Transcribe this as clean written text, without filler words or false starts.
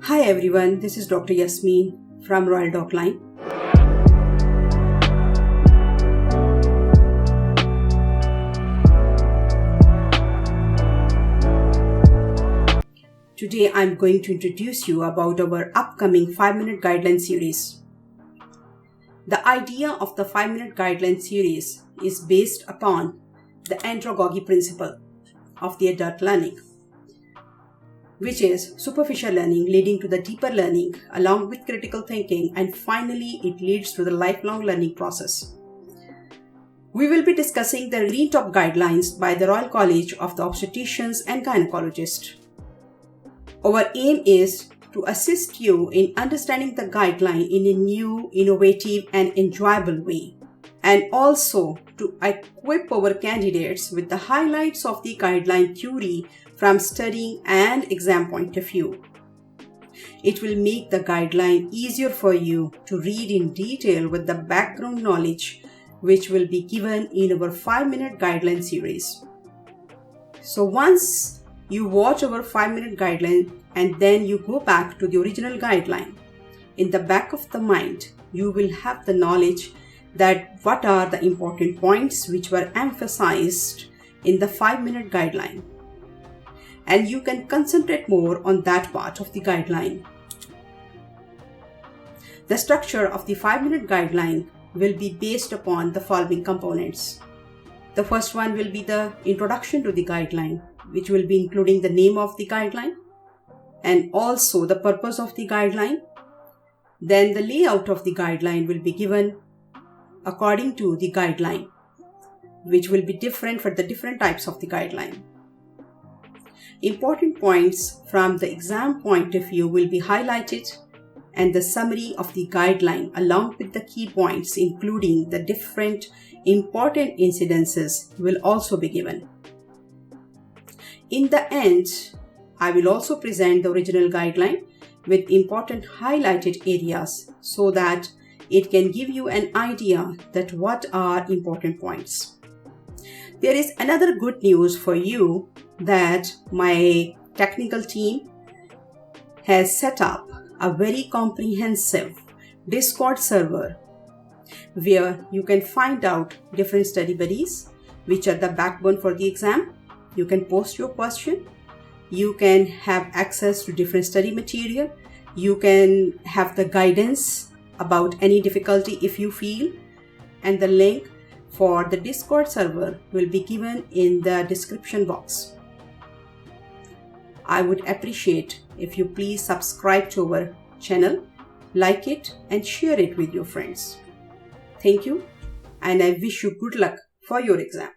Hi everyone, this is Dr. Yasmin from Royal Guideline. Today I'm going to introduce you about our upcoming 5-minute guideline series. The idea of the 5-minute guideline series is based upon the RCOG principle of the adult learning, which is superficial learning leading to the deeper learning along with critical thinking, and finally it leads to the lifelong learning process. We will be discussing the Green Top Guidelines by the Royal College of the Obstetricians and Gynecologists. Our aim is to assist you in understanding the guideline in a new, innovative and enjoyable way, and also to equip our candidates with the highlights of the guideline theory from studying and exam point of view. It will make the guideline easier for you to read in detail with the background knowledge which will be given in our 5-minute guideline series. So once you watch our 5-minute guideline and then you go back to the original guideline, in the back of the mind you will have the knowledge that what are the important points which were emphasized in the 5-minute guideline, and you can concentrate more on that part of the guideline. The structure of the 5-minute guideline will be based upon the following components. The first one will be the introduction to the guideline, which will be including the name of the guideline and also the purpose of the guideline. Then the layout of the guideline will be given according to the guideline, which will be different for the different types of the guideline. Important points from the exam point of view will be highlighted, and the summary of the guideline along with the key points including the different important incidences will also be given. In the end, I will also present the original guideline with important highlighted areas so that it can give you an idea that what are important points. There is another good news for you that my technical team has set up a very comprehensive Discord server where you can find out different study buddies which are the backbone for the exam. You can post your question, you can have access to different study material, you can have the guidance about any difficulty if you feel, and the link for the Discord server will be given in the description box. I would appreciate if you please subscribe to our channel, like it and share it with your friends. Thank you, and I wish you good luck for your exam.